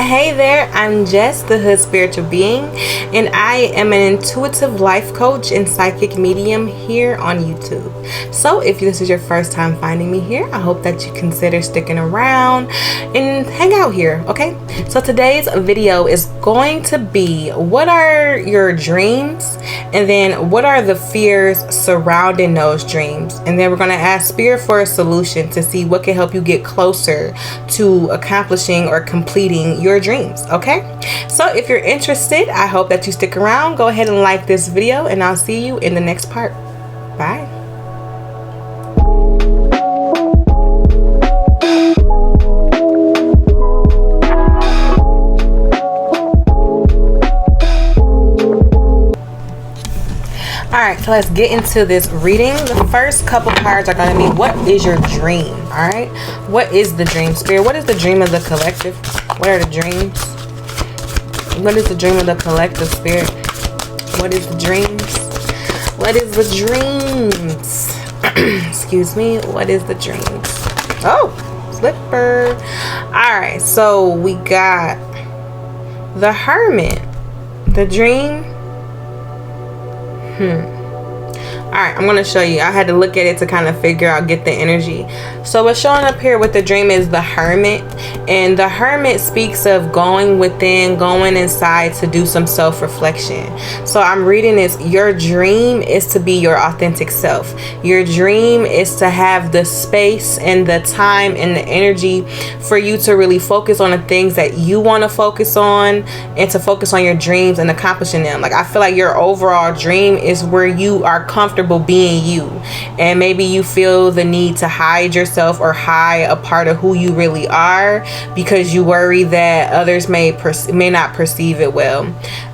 Hey there, I'm Jess, the Hood Spiritual Being, and I am an intuitive life coach and psychic medium here on YouTube. So if this is your first time finding me here, I hope that you consider sticking around and hang out here, okay? So today's video is going to be, what are your dreams? And then what are the fears surrounding those dreams? And then we're going to ask Spirit for a solution to see what can help you get closer to accomplishing or completing your dreams. Okay, so if you're interested, I hope that you stick around. Go ahead and like this video, and I'll see you in the next part. Bye. Alright, so let's get into this reading. The first couple cards are going to be, what is your dream? Alright, what is the dream, Spirit? What is the dream of the collective? What are the dreams? What is the dream of the collective, Spirit? What is the dreams? What is the dreams? Excuse me, what is the dreams? Oh, slipper. Alright, so we got the Hermit. The dream. Alright, I'm going to show you. I had to look at it to kind of figure out, get the energy. So what's showing up here with the dream is the Hermit. And the Hermit speaks of going within, going inside to do some self-reflection. So I'm reading this. Your dream is to be your authentic self. Your dream is to have the space and the time and the energy for you to really focus on the things that you want to focus on, and to focus on your dreams and accomplishing them. Like, I feel like your overall dream is where you are comfortable being you, and maybe you feel the need to hide yourself or hide a part of who you really are because you worry that others may not perceive it well.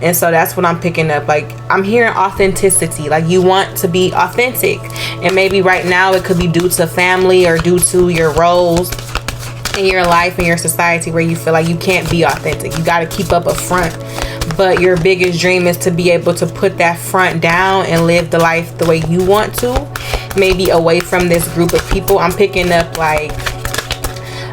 And so that's what I'm picking up. Like, I'm hearing authenticity. Like, you want to be authentic, and maybe right now it could be due to family or due to your roles in your life and your society where you feel like you can't be authentic. You got to keep up a front. But your biggest dream is to be able to put that front down and live the life the way you want to, maybe away from this group of people. I'm picking up like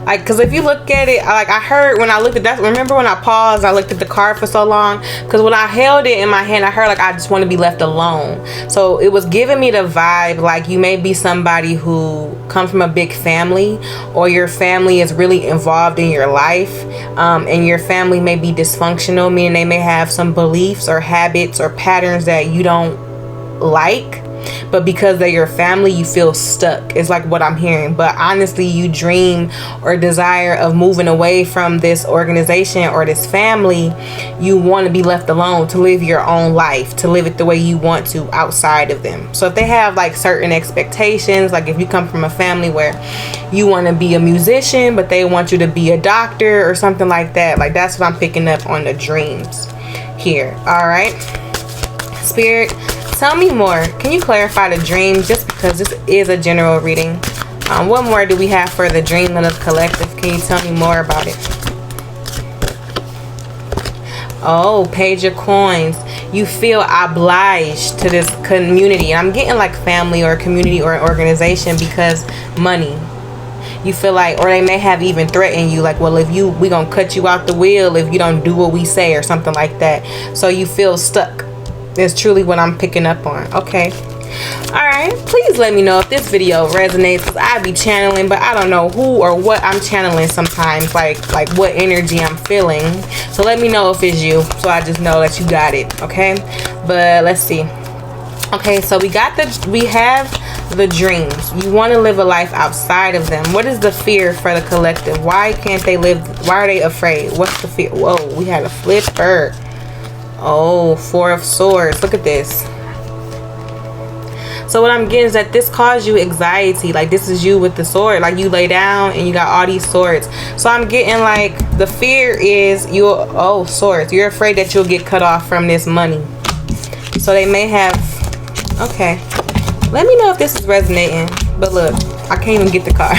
because if you look at it, like, I heard when I looked at that, remember when I paused, I looked at the card for so long, because when I held it in my hand, I heard like I just want to be left alone. So it was giving me the vibe like you may be somebody who comes from a big family, or your family is really involved in your life, and your family may be dysfunctional, meaning they may have some beliefs or habits or patterns that you don't like, but because they're your family, you feel stuck. It's like what I'm hearing. But honestly, you dream or desire of moving away from this organization or this family. You want to be left alone to live your own life, to live it the way you want to outside of them. So if they have like certain expectations, like if you come from a family where you want to be a musician but they want you to be a doctor or something like that, like that's what I'm picking up on the dreams here. All right, Spirit, tell me more. Can you clarify the dream, just because this is a general reading? What more do we have for the dream of the collective? Can you tell me more about it? Oh, Page of Coins. You feel obliged to this community. I'm getting like family or community or organization because money. You feel like, or they may have even threatened you, like, well, if we gonna cut you out the wheel if you don't do what we say, or something like that. So you feel stuck. That's truly what I'm picking up on. Okay. Alright. Please let me know if this video resonates, because I be channeling, but I don't know who or what I'm channeling sometimes. Like what energy I'm feeling. So let me know if it's you, so I just know that you got it. Okay. But let's see. Okay, so we have the dreams. You want to live a life outside of them. What is the fear for the collective? Why can't they live? Why are they afraid? What's the fear? Whoa, we had a flipper. Oh, Four of Swords. Look at this. So what I'm getting is that this caused you anxiety. Like, this is you with the sword. Like, you lay down and you got all these swords. So I'm getting like the fear is swords. You're afraid that you'll get cut off from this money. So they may have. Okay. Let me know if this is resonating. But look, I can't even get the card.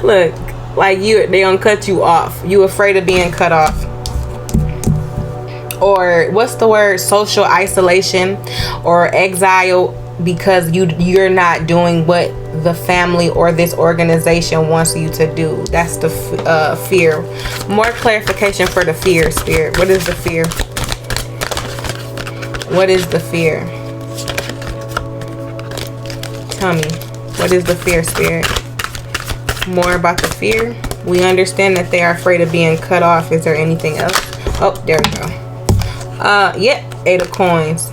Look, like they gonna cut you off. You afraid of being cut off. Or what's the word? Social isolation or exile because you're not doing what the family or this organization wants you to do. That's the fear. More clarification for the fear, Spirit. What is the fear? What is the fear? Tell me, what is the fear, Spirit? More about the fear. We understand that they are afraid of being cut off. Is there anything else? Oh, there we go. Yeah, 8 of coins.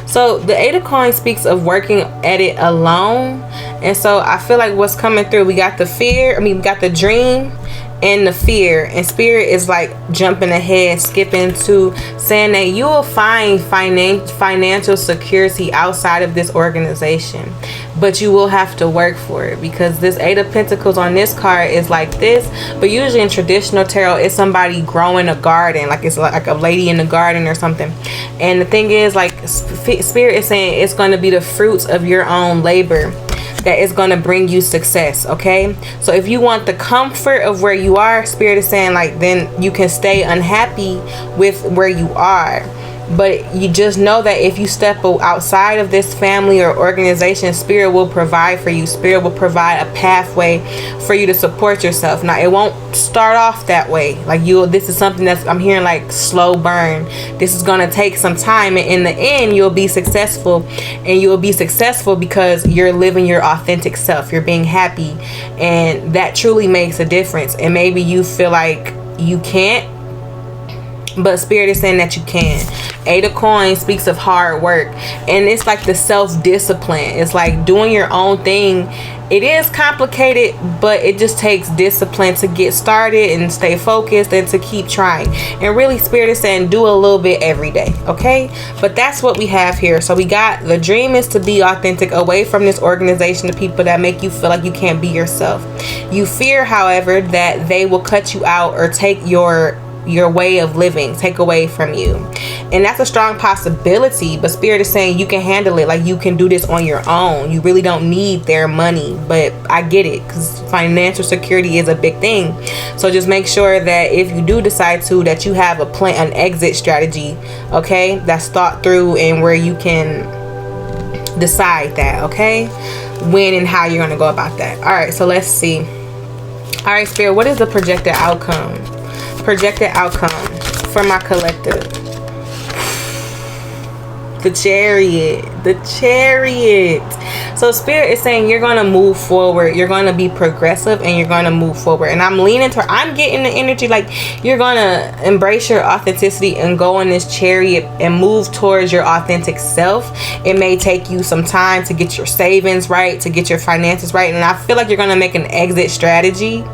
So the 8 of coins speaks of working at it alone. And so I feel like what's coming through, we got the fear, we got the dream and the fear, and Spirit is like jumping ahead, skipping to saying that you will find financial security outside of this organization, but you will have to work for it, because this 8 of Pentacles on this card is like this, but usually in traditional tarot it's somebody growing a garden, like it's like a lady in the garden or something. And the thing is, like, Spirit is saying it's going to be the fruits of your own labor that is going to bring you success. Okay, so if you want the comfort of where you are, Spirit is saying, like, then you can stay unhappy with where you are, but you just know that if you step outside of this family or organization, Spirit will provide for you. Spirit will provide a pathway for you to support yourself. Now, it won't start off that way. Like, this is something that's, I'm hearing, like, slow burn. This is going to take some time, and in the end you'll be successful, and you'll be successful because you're living your authentic self. You're being happy, and that truly makes a difference. And maybe you feel like you can't, but Spirit is saying that you can. 8 of coins speaks of hard work, and it's like the self-discipline. It's like doing your own thing. It is complicated, but it just takes discipline to get started and stay focused and to keep trying. And really, Spirit is saying do a little bit every day. Okay, but that's what we have here. So we got the dream is to be authentic, away from this organization of people that make you feel like you can't be yourself. You fear, however, that they will cut you out or take your way of living, take away from you, and that's a strong possibility. But Spirit is saying you can handle it. Like, you can do this on your own. You really don't need their money. But I get it, because financial security is a big thing. So just make sure that if you do decide to, that you have a plan, an exit strategy, okay, that's thought through, and where you can decide that, okay, when and how you're going to go about that. All right, so let's see. All right, Spirit, what is the projected outcome? Projected outcome for my collective. The Chariot. So Spirit is saying you're going to move forward. You're going to be progressive, and you're going to move forward. And I'm leaning toward, I'm getting the energy like you're going to embrace your authenticity and go in this chariot and move towards your authentic self. It may take you some time to get your savings right, to get your finances right. And I feel like you're going to make an exit strategy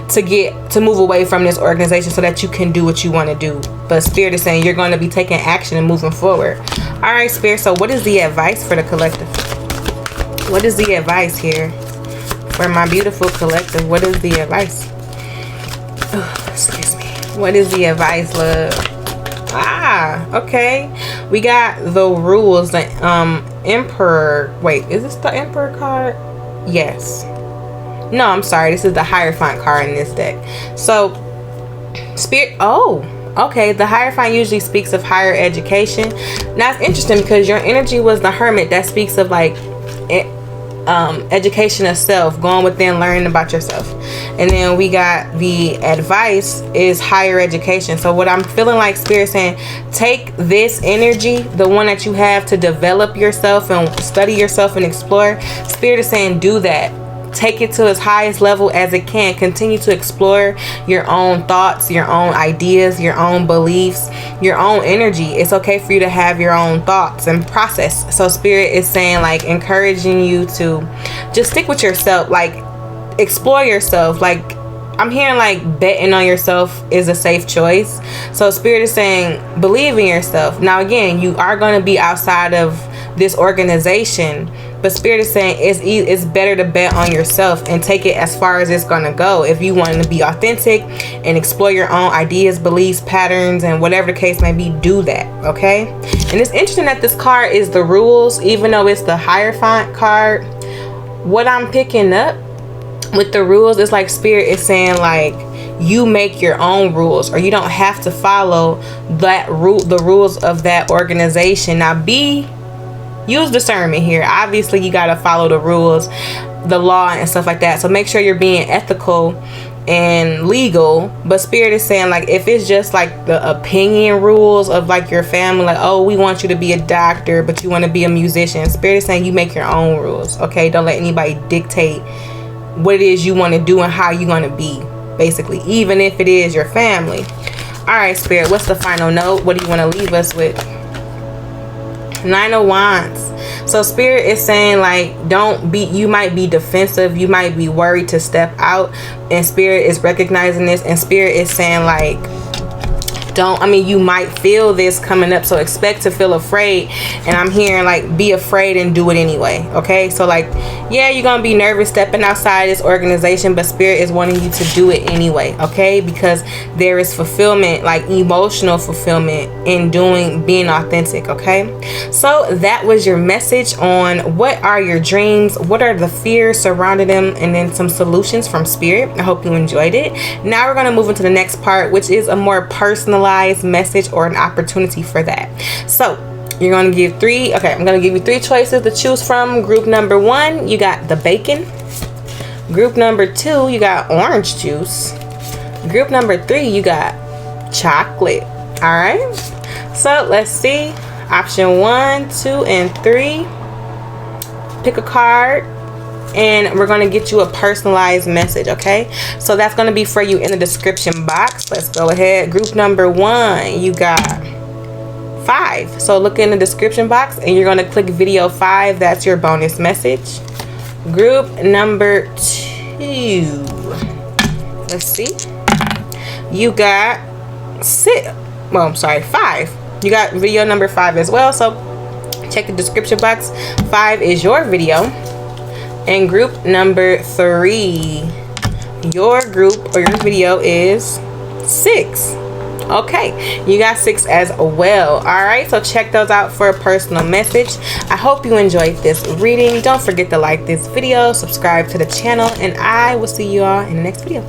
to move away from this organization so that you can do what you want to do. But Spirit is saying you're going to be taking action and moving forward. All right, Spirit, so what is the advice for the collective? What is the advice here for my beautiful collective? What is the advice? Oh, excuse me. What is the advice, love? Okay, we got the rules. The Emperor. Wait, is this the Emperor card? Yes. No, I'm sorry. This is the Hierophant card in this deck. So, Spirit. Oh, okay. The Hierophant usually speaks of higher education. Now, it's interesting because your energy was the Hermit. That speaks of like education of self, going within, learning about yourself. And then we got the advice is higher education. So what I'm feeling like Spirit saying, take this energy, the one that you have to develop yourself and study yourself and explore. Spirit is saying do that. Take it to its highest level as it can. Continue to explore your own thoughts, your own ideas, your own beliefs, your own energy. It's okay for you to have your own thoughts and process. So Spirit is saying, like, encouraging you to just stick with yourself, like explore yourself. Like, I'm hearing like betting on yourself is a safe choice. So Spirit is saying believe in yourself. Now again, you are going to be outside of this organization, but Spirit is saying it's better to bet on yourself and take it as far as it's going to go. If you want to be authentic and explore your own ideas, beliefs, patterns, and whatever the case may be, do that, okay? And it's interesting that this card is the rules, even though it's the Hierophant card. What I'm picking up with the rules is like Spirit is saying, like, you make your own rules, or you don't have to follow that the rules of that organization. Now be use discernment here. Obviously you got to follow the rules, the law and stuff like that, so make sure you're being ethical and legal. But spirit is saying, like, if it's just like the opinion rules of like your family, like, oh, we want you to be a doctor but you want to be a musician, spirit is saying you make your own rules. Okay, don't let anybody dictate what it is you want to do and how you're going to be, basically, even if it is your family. All right, spirit, what's the final note? What do you want to leave us with? Nine of Wands. So spirit is saying, like, don't be, you might be defensive, you might be worried to step out, and spirit is recognizing this, and spirit is saying, like, don't, I mean, you might feel this coming up, so expect to feel afraid. And I'm hearing, like, be afraid and do it anyway. Okay, so like, yeah, you're gonna be nervous stepping outside this organization, but spirit is wanting you to do it anyway. Okay, because there is fulfillment, like emotional fulfillment, in being authentic. Okay, so that was your message on what are your dreams, what are the fears surrounding them, and then some solutions from spirit. I hope you enjoyed it. Now we're gonna move into the next part, which is a more personalized message or an opportunity for that. So you're going to give three. Okay, I'm going to give you three choices to choose from. Group number 1, you got the bacon. Group number 2, you got orange juice. Group number 3, you got chocolate. All right, so let's see. Option 1, 2, and 3. Pick a card, and we're going to get you a personalized message. Okay, so that's going to be for you in the description box. Let's go ahead. Group number 1, you got 5. So look in the description box and you're going to click video 5. That's your bonus message. Group number 2, let's see, you got 5. You got video number 5 as well, so check the description box. 5 is your video. And group number 3, your group or your video is 6. Okay, you got 6 as well. All right, so check those out for a personal message. I hope you enjoyed this reading. Don't forget to like this video, subscribe to the channel, and I will see you all in the next video.